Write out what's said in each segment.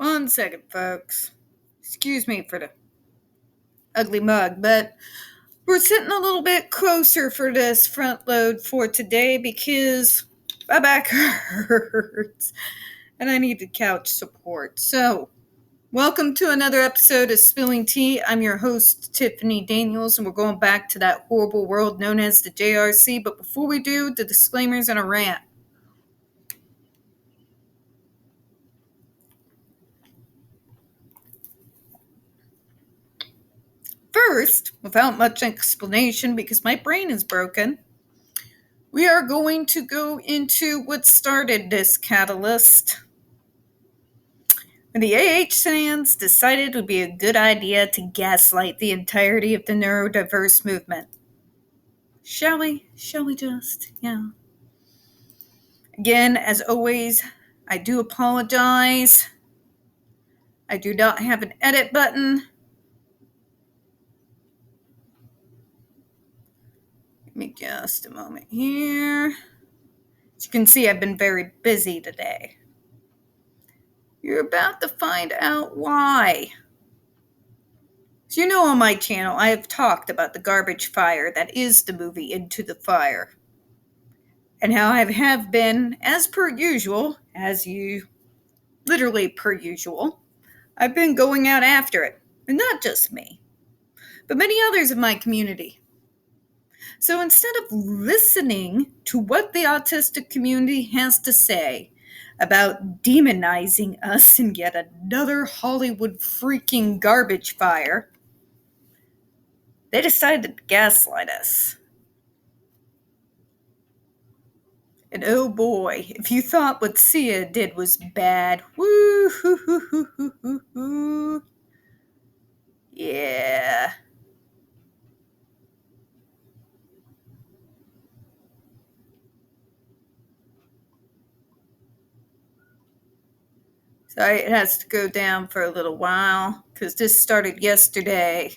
One second, folks. Excuse me for the ugly mug, but we're sitting a little bit closer for this front load for today because my back hurts and I need couch support. So, welcome to another episode of Spilling Tea. I'm your host, Tiffany Daniels, and we're going back to that horrible world known as the JRC. But before we do, the disclaimers and a rant. First, without much explanation because my brain is broken, we are going to go into what started this catalyst. When the fans decided it would be a good idea to gaslight the entirety of the neurodiverse movement. Shall we? Shall we just? Yeah. Again, as always, I do apologize. I do not have an edit button. Give me just a moment here. As you can see, I've been very busy today. You're about to find out why. As you know, on my channel, I have talked about the garbage fire that is the movie Into the Fire. And how I have been, as per usual, literally per usual, I've been going out after it. And not just me, but many others in my community. So instead of listening to what the autistic community has to say about demonizing us in yet another Hollywood freaking garbage fire, they decided to gaslight us. And oh boy, if you thought what Sia did was bad, woo hoo hoo hoo hoo hoo hoo. Yeah. Sorry, it has to go down for a little while because this started yesterday.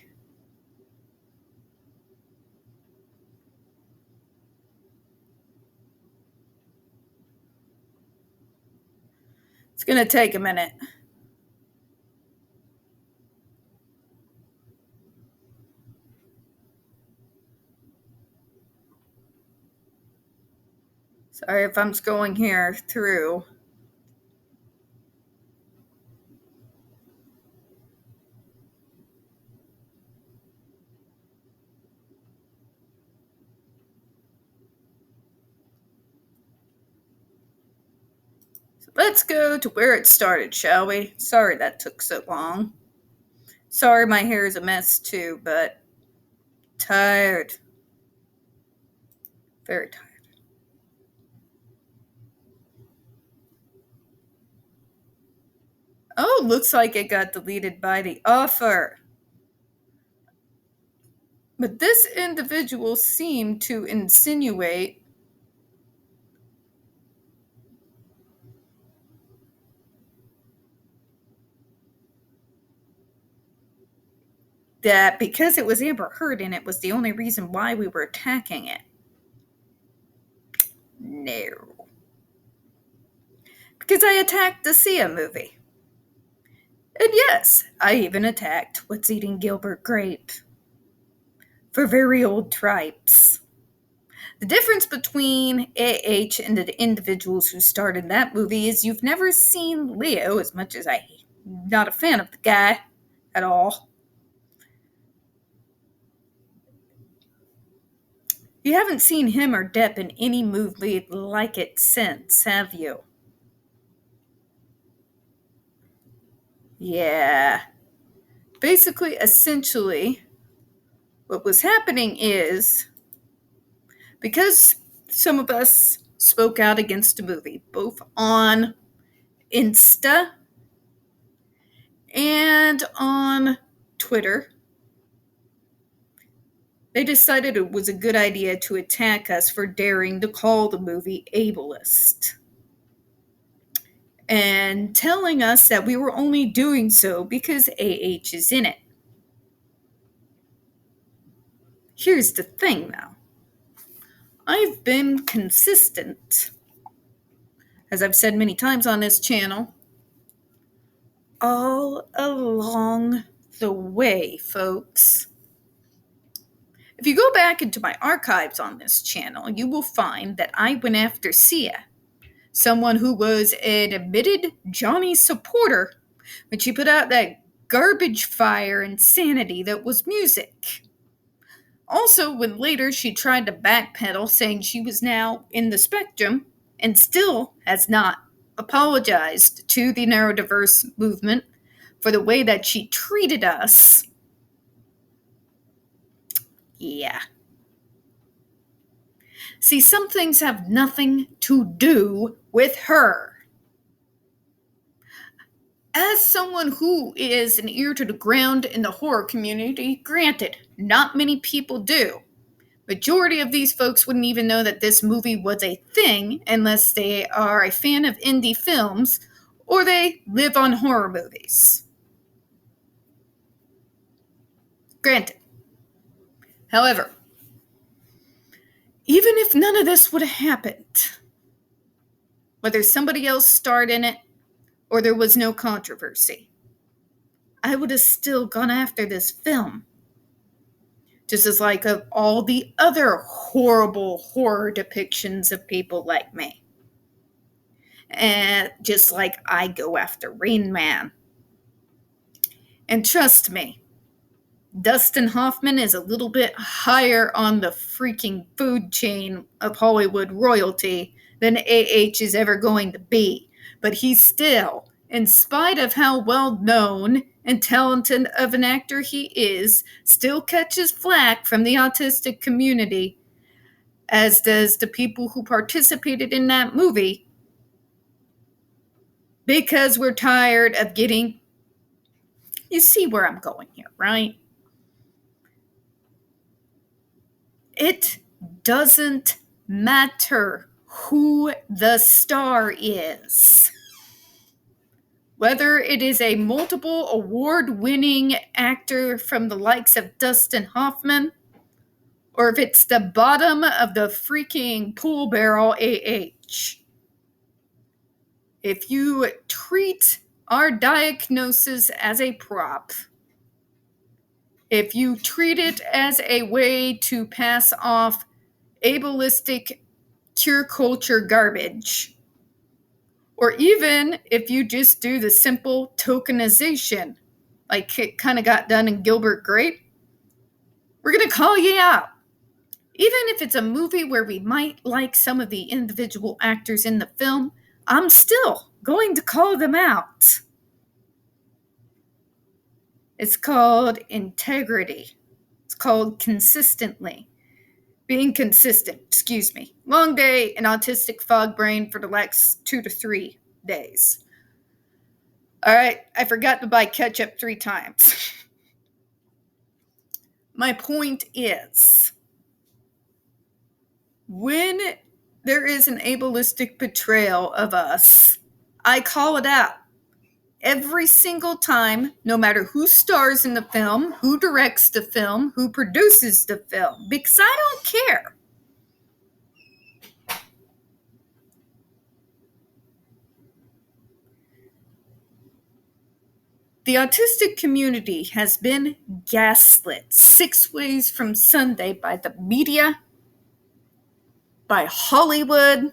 It's going to take a minute. Sorry if I'm going here through. So let's go to where it started, shall we? Sorry that took so long. Sorry my hair is a mess too, but tired. Very tired. Oh, looks like it got deleted by the author. But this individual seemed to insinuate that because it was Amber Heard in it was the only reason why we were attacking it. No. Because I attacked the Sia movie. And yes, I even attacked What's Eating Gilbert Grape. For very old tripes. The difference between AH and the individuals who starred in that movie is you've never seen Leo, as much as I'm not a fan of the guy at all. You haven't seen him or Depp in any movie like it since, have you? Yeah. Basically, essentially, what was happening is because some of us spoke out against the movie, both on Insta and on Twitter, they decided it was a good idea to attack us for daring to call the movie ableist. And telling us that we were only doing so because AH is in it. Here's the thing, though. I've been consistent. As I've said many times on this channel, all along the way, folks. If you go back into my archives on this channel, you will find that I went after Sia, someone who was an admitted Johnny supporter when she put out that garbage fire insanity that was music. Also, when later she tried to backpedal, saying she was now in the spectrum and still has not apologized to the neurodiverse movement for the way that she treated us. Yeah. See, some things have nothing to do with her. As someone who is an ear to the ground in the horror community, granted, not many people do. Majority of these folks wouldn't even know that this movie was a thing unless they are a fan of indie films or they live on horror movies. Granted. However, even if none of this would have happened, whether somebody else starred in it or there was no controversy, I would have still gone after this film. Just as like of all the other horrible horror depictions of people like me. And just like I go after Rain Man. And trust me, Dustin Hoffman is a little bit higher on the freaking food chain of Hollywood royalty than AH is ever going to be. But he still, in spite of how well known and talented of an actor he is, still catches flack from the autistic community, as does the people who participated in that movie, because we're tired of getting... You see where I'm going here, right? It doesn't matter who the star is. Whether it is a multiple award-winning actor from the likes of Dustin Hoffman, or if it's the bottom of the freaking pool barrel AH. If you treat our diagnosis as a prop, if you treat it as a way to pass off ableistic cure culture garbage, or even if you just do the simple tokenization, like it kind of got done in Gilbert Grape, we're going to call you out. Even if it's a movie where we might like some of the individual actors in the film, I'm still going to call them out. It's called integrity. It's called consistently. Being consistent, excuse me. Long day and autistic fog brain for the last 2 to 3 days. All right, I forgot to buy ketchup 3 times. My point is, when there is an ableistic portrayal of us, I call it out. Every single time, no matter who stars in the film, who directs the film, who produces the film, because I don't care. The autistic community has been gaslit 6 ways from Sunday by the media, by Hollywood,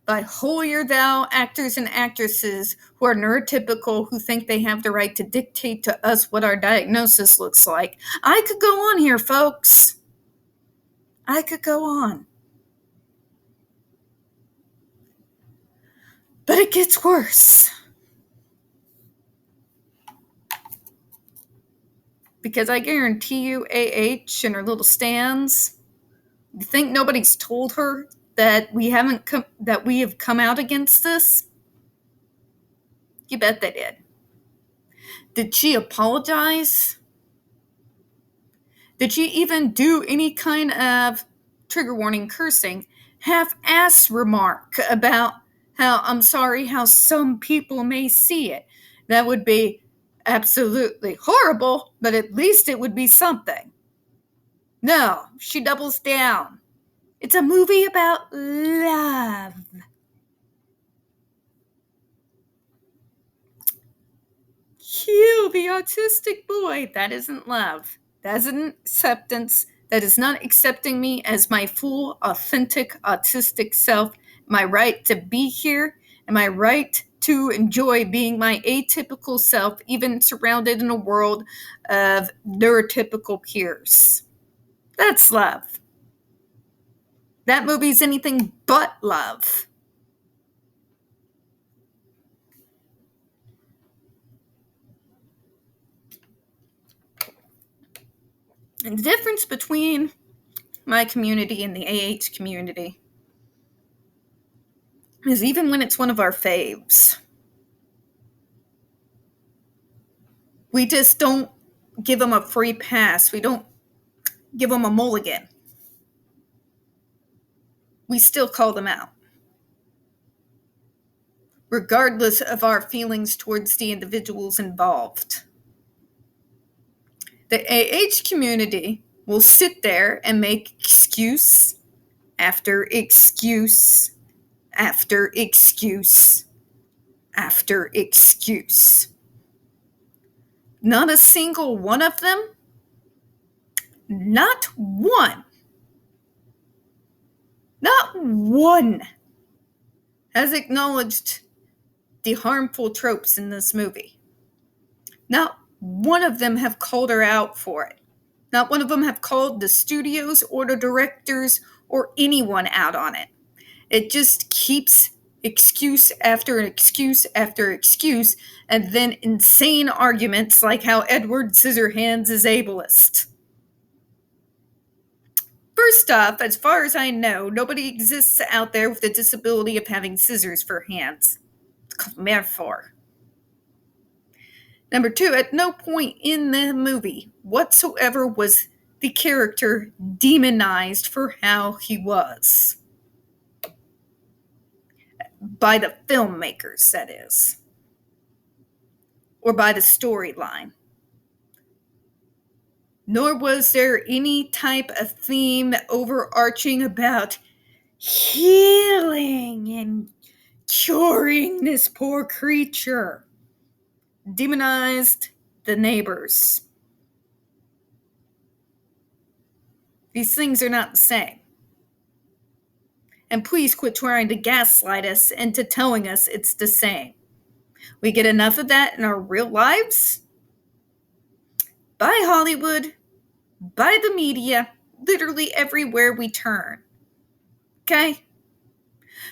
by holier-thou actors and actresses who are neurotypical, who think they have the right to dictate to us what our diagnosis looks like. I could go on here, folks. I could go on. But it gets worse. Because I guarantee you, AH and her little stands, you think nobody's told her that we have come out against this? You bet they did. Did she apologize? Did she even do any kind of, trigger warning, cursing, half-ass remark about how, I'm sorry, how some people may see it? That would be absolutely horrible, but at least it would be something. No, she doubles down. It's a movie about love. the autistic boy. That isn't love. That isn't acceptance. That is not accepting me as my full, authentic, autistic self. My right to be here and my right to enjoy being my atypical self, even surrounded in a world of neurotypical peers. That's love. That movie's anything but love. And the difference between my community and the AH community is even when it's one of our faves, we just don't give them a free pass. We don't give them a mulligan. We still call them out, regardless of our feelings towards the individuals involved. The AH community will sit there and make excuse after excuse after excuse after excuse. Not a single one of them, not one, has acknowledged the harmful tropes in this movie. Not one of them have called her out for it. Not one of them have called the studios or the directors or anyone out on it. It just keeps excuse after excuse after excuse, and then insane arguments like how Edward Scissorhands is ableist. First off, as far as I know, nobody exists out there with the disability of having scissors for hands. It's called metaphor. Number two, at no point in the movie whatsoever was the character demonized for how he was. By the filmmakers, that is. Or by the storyline. Nor was there any type of theme overarching about healing and curing this poor creature. Demonized the neighbors. These things are not the same. And please quit trying to gaslight us into telling us it's the same. We get enough of that in our real lives. By Hollywood, by the media, literally everywhere we turn. Okay?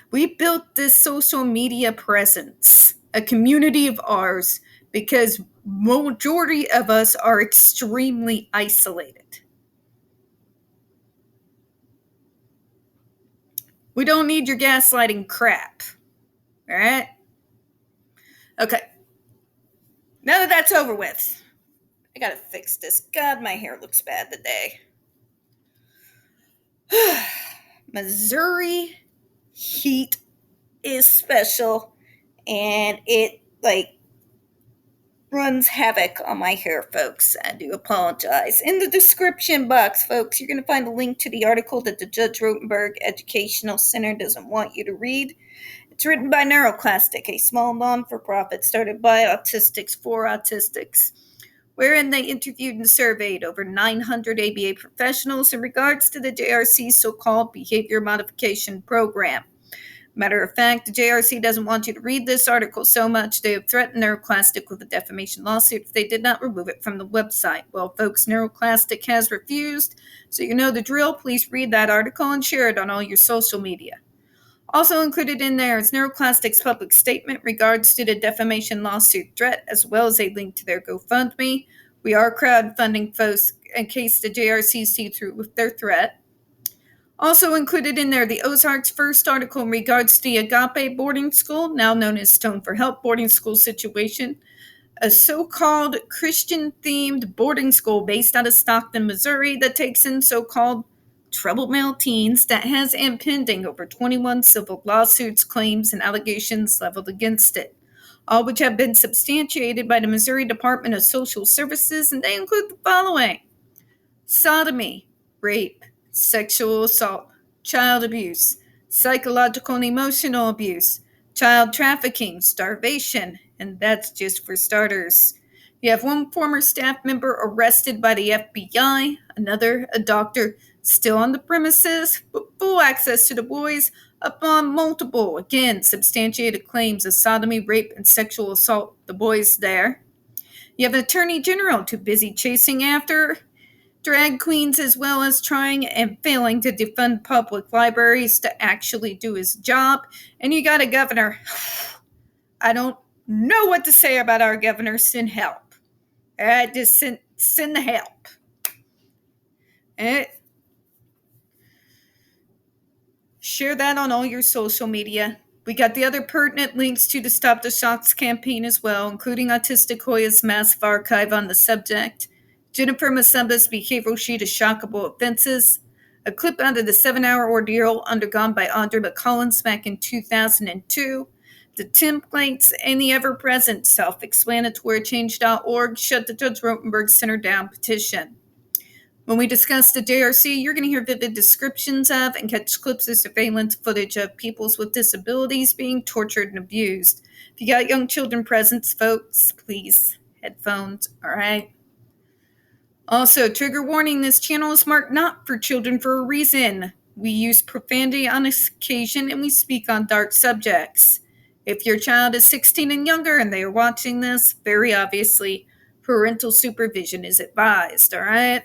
We built this social media presence, a community of ours, because majority of us are extremely isolated. We don't need your gaslighting crap. All right? Okay. Now that that's over with, I gotta fix this. God, my hair looks bad today. Missouri heat is special, and it, runs havoc on my hair, folks. I do apologize. In the description box, folks, you're going to find a link to the article that the Judge Rotenberg Educational Center doesn't want you to read. It's written by NeuroClastic, a small non-for-profit started by Autistics for Autistics, wherein they interviewed and surveyed over 900 ABA professionals in regards to the JRC's so-called behavior modification program. Matter of fact, the JRC doesn't want you to read this article so much they have threatened NeuroClastic with a defamation lawsuit if they did not remove it from the website. Well, folks, NeuroClastic has refused, so you know the drill. Please read that article and share it on all your social media. Also included in there is NeuroClastic's public statement regards to the defamation lawsuit threat, as well as a link to their GoFundMe. We are crowdfunding folks in case the JRC see through with their threat. Also included in there, the Ozarks' first article in regards to the Agape boarding school, now known as Stone for Help boarding school situation, a so-called Christian-themed boarding school based out of Stockton, Missouri that takes in so-called troubled male teens that has impending over 21 civil lawsuits, claims, and allegations leveled against it, all which have been substantiated by the Missouri Department of Social Services, and they include the following: sodomy, rape, sexual assault, child abuse, psychological and emotional abuse, child trafficking, starvation, and that's just for starters. You have one former staff member arrested by the FBI, another, a doctor, still on the premises, but full access to the boys upon multiple, again, substantiated claims of sodomy, rape, and sexual assault the boys there. You have an attorney general too busy chasing after drag queens as well as trying and failing to defund public libraries to actually do his job. And you got a governor. I don't know what to say about our governor. Send help. Just send the help. Share that on all your social media. We got the other pertinent links to the Stop the Shocks campaign as well, including Autistic Hoya's massive archive on the subject, Jennifer Masumba's behavioral sheet of shockable offenses, a clip out of the 7-hour ordeal undergone by Audrey McCollins back in 2002, the templates, and the ever-present self-explanatory change.org Shut the Judge Rotenberg Center Down petition. When we discuss the JRC, you're going to hear vivid descriptions of and catch clips of surveillance footage of peoples with disabilities being tortured and abused. If you got young children present, folks, please, headphones, all right? Also, trigger warning, this channel is marked not for children for a reason. We use profanity on occasion and we speak on dark subjects. If your child is 16 and younger and they are watching this, very obviously, parental supervision is advised, all right?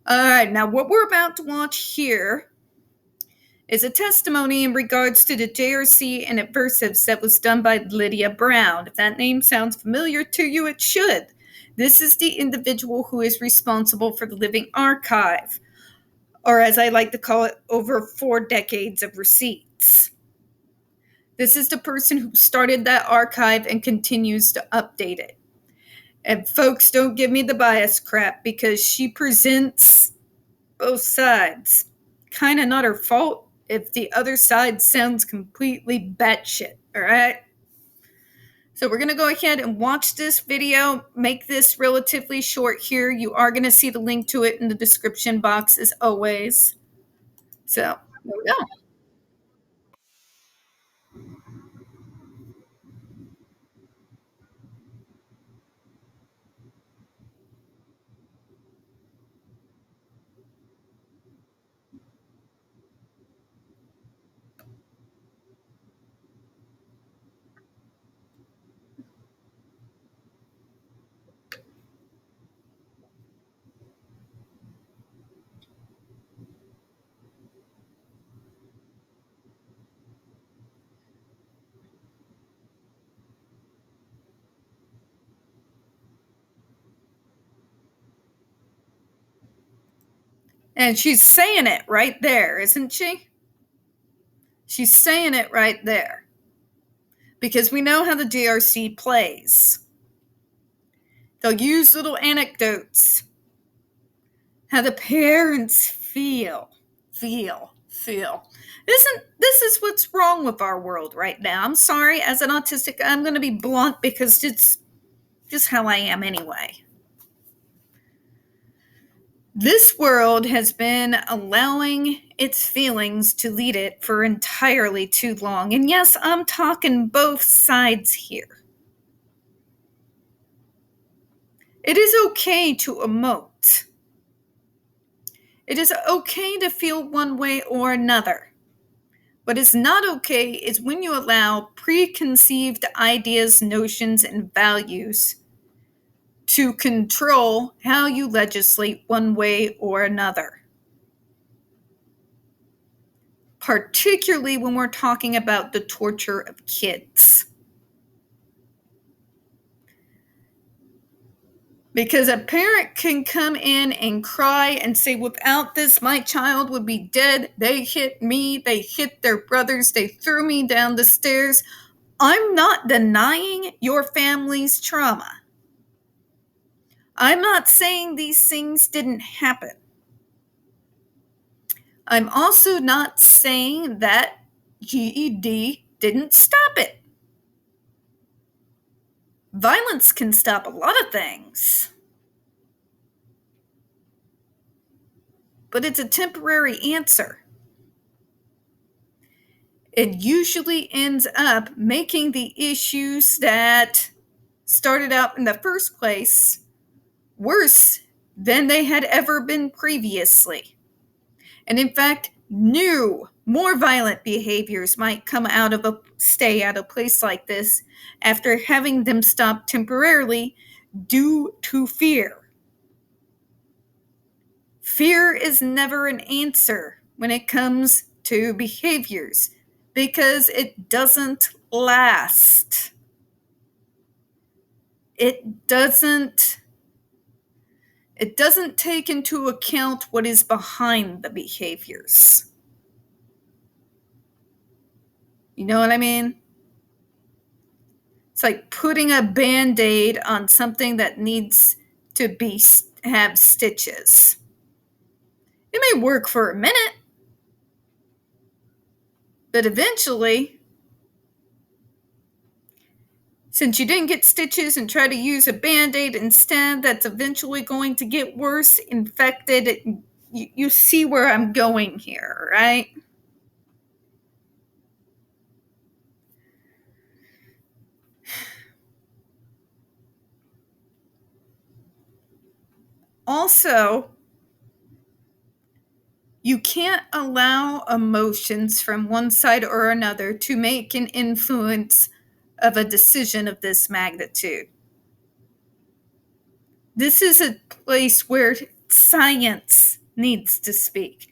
All right, now what we're about to watch here is a testimony in regards to the JRC and Aversives that was done by Lydia Brown. If that name sounds familiar to you, it should. This is the individual who is responsible for the living archive, or as I like to call it, over 4 decades of receipts. This is the person who started that archive and continues to update it. And folks, don't give me the bias crap because she presents both sides. Kind of not her fault if the other side sounds completely batshit, all right? So we're going to go ahead and watch this video, make this relatively short here. You are going to see the link to it in the description box as always. So, there we go. And she's saying it right there, isn't she? She's saying it right there. Because we know how the JRC plays. They'll use little anecdotes. How the parents feel. This is what's wrong with our world right now. I'm sorry, as an autistic, I'm going to be blunt because it's just how I am anyway. This world has been allowing its feelings to lead it for entirely too long. And yes, I'm talking both sides here. It is okay to emote. It is okay to feel one way or another. What is not okay is when you allow preconceived ideas, notions, and values to control how you legislate one way or another. Particularly when we're talking about the torture of kids. Because a parent can come in and cry and say, without this, my child would be dead. They hit me. They hit their brothers. They threw me down the stairs. I'm not denying your family's trauma. I'm not saying these things didn't happen. I'm also not saying that GED didn't stop it. Violence can stop a lot of things. But it's a temporary answer. It usually ends up making the issues that started out in the first place worse than they had ever been previously. And in fact, new, more violent behaviors might stay out of a place like this after having them stopped temporarily due to fear. Fear is never an answer when it comes to behaviors because it doesn't last. It doesn't take into account what is behind the behaviors. You know what I mean? It's like putting a Band-Aid on something that needs to have stitches. It may work for a minute, but eventually, since you didn't get stitches and try to use a Band-Aid instead, that's eventually going to get worse, infected. You see where I'm going here, right? Also, you can't allow emotions from one side or another to make an influence of a decision of this magnitude. This is a place where science needs to speak.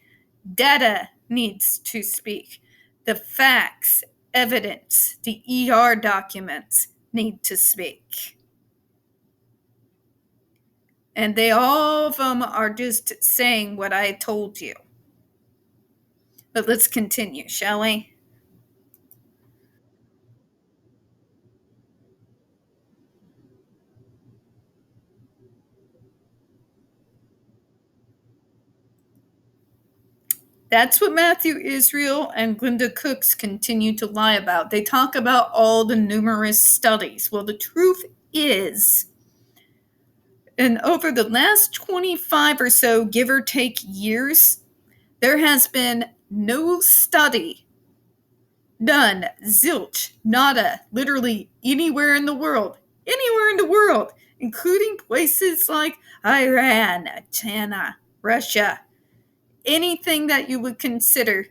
Data needs to speak. The facts, evidence, the ER documents need to speak. And all of them are just saying what I told you. But let's continue, shall we? That's what Matthew Israel and Glenda Cooks continue to lie about. They talk about all the numerous studies. Well, the truth is, and over the last 25 or so, give or take years, there has been no study done, zilch, nada, literally anywhere in the world, including places like Iran, China, Russia, anything that you would consider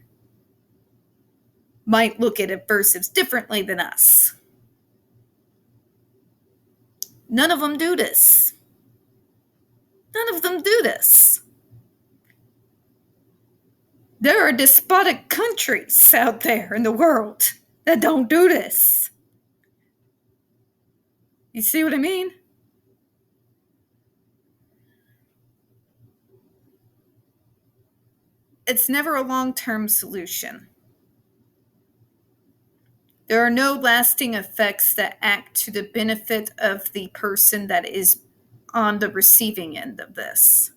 might look at aversives differently than us. None of them do this. There are despotic countries out there in the world that don't do this. You see what I mean? It's never a long-term solution. There are no lasting effects that act to the benefit of the person that is on the receiving end of this.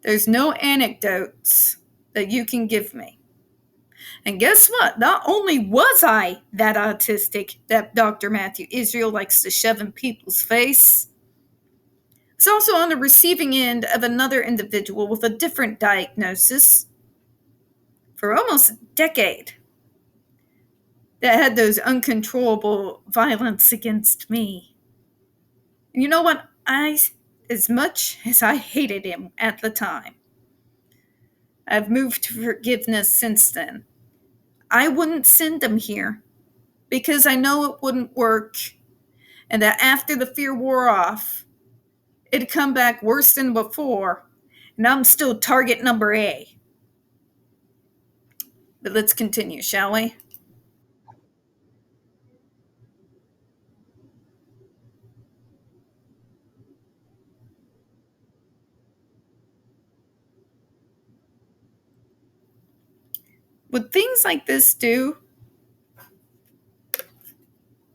There's no anecdotes that you can give me. And guess what? Not only was I that autistic that Dr. Matthew Israel likes to shove in people's face, it's also on the receiving end of another individual with a different diagnosis for almost a decade that had those uncontrollable violence against me. And you know what? As much as I hated him at the time, I've moved to forgiveness since then. I wouldn't send him here because I know it wouldn't work, and that after the fear wore off, it'd come back worse than before, and I'm still target number A. But let's continue, shall we? What things like this do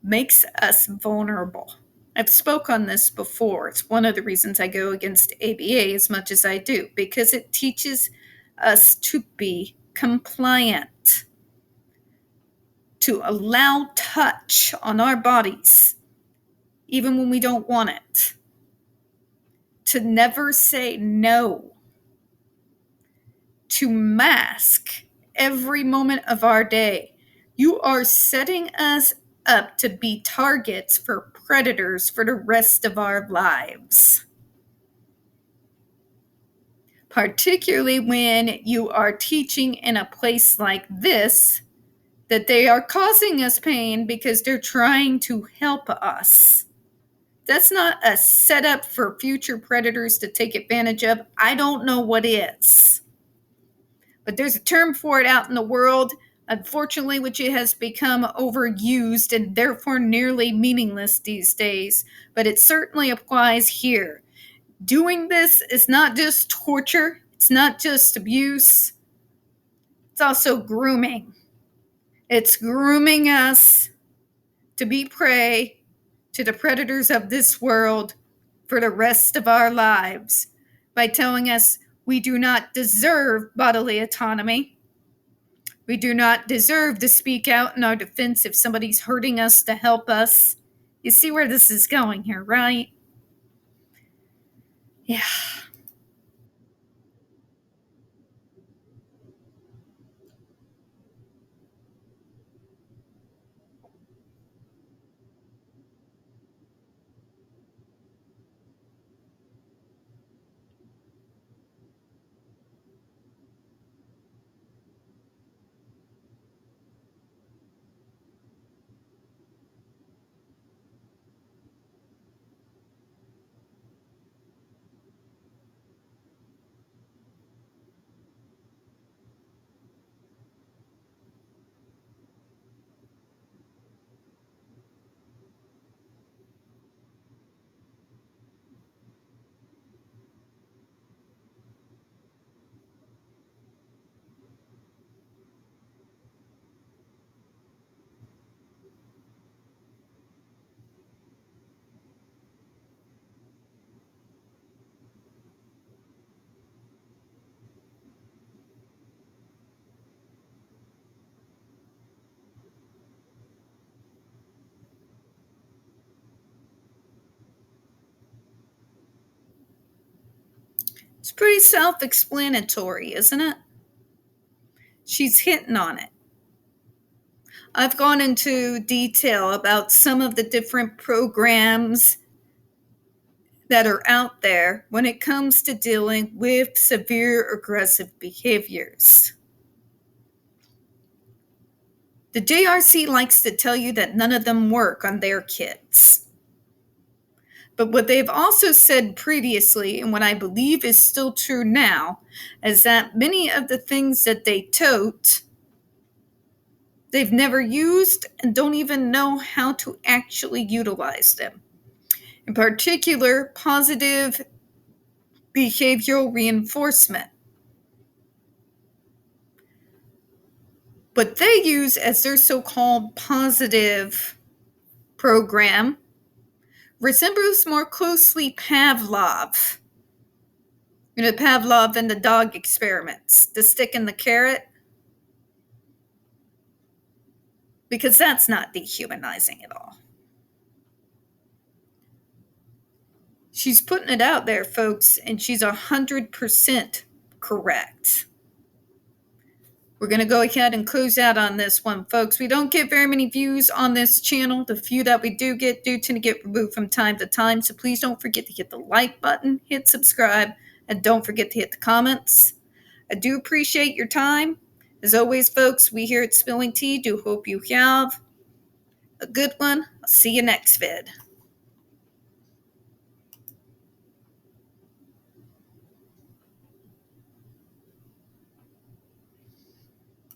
makes us vulnerable. I've spoke on this before. It's one of the reasons I go against ABA as much as I do, because it teaches us to be compliant, to allow touch on our bodies, even when we don't want it, to never say no, to mask every moment of our day. You are setting us up to be targets for predators for the rest of our lives. Particularly when you are teaching in a place like this, that they are causing us pain because they're trying to help us. That's not a setup for future predators to take advantage of. I don't know what is. But there's a term for it out in the world, unfortunately, which it has become overused and therefore nearly meaningless these days. But it certainly applies here. Doing this is not just torture. It's not just abuse. It's also grooming. It's grooming us to be prey to the predators of this world for the rest of our lives by telling us we do not deserve bodily autonomy. We do not deserve to speak out in our defense if somebody's hurting us to help us. You see where this is going here, right? Yeah. It's pretty self-explanatory, isn't it? She's hitting on it. I've gone into detail about some of the different programs that are out there when it comes to dealing with severe aggressive behaviors. The JRC likes to tell you that none of them work on their kids. But what they've also said previously, and what I believe is still true now, is that many of the things that they tote, they've never used and don't even know how to actually utilize them. In particular, positive behavioral reinforcement. What they use as their so-called positive program resembles more closely Pavlov. You know, Pavlov and the dog experiments, the stick and the carrot. Because that's not dehumanizing at all. She's putting it out there, folks, and she's 100% correct. We're going to go ahead and close out on this one, folks. We don't get very many views on this channel. The few that we do tend to get removed from time to time. So please don't forget to hit the like button, hit subscribe, and don't forget to hit the comments. I do appreciate your time. As always, folks, we here at Spilling Tea do hope you have a good one. I'll see you next vid.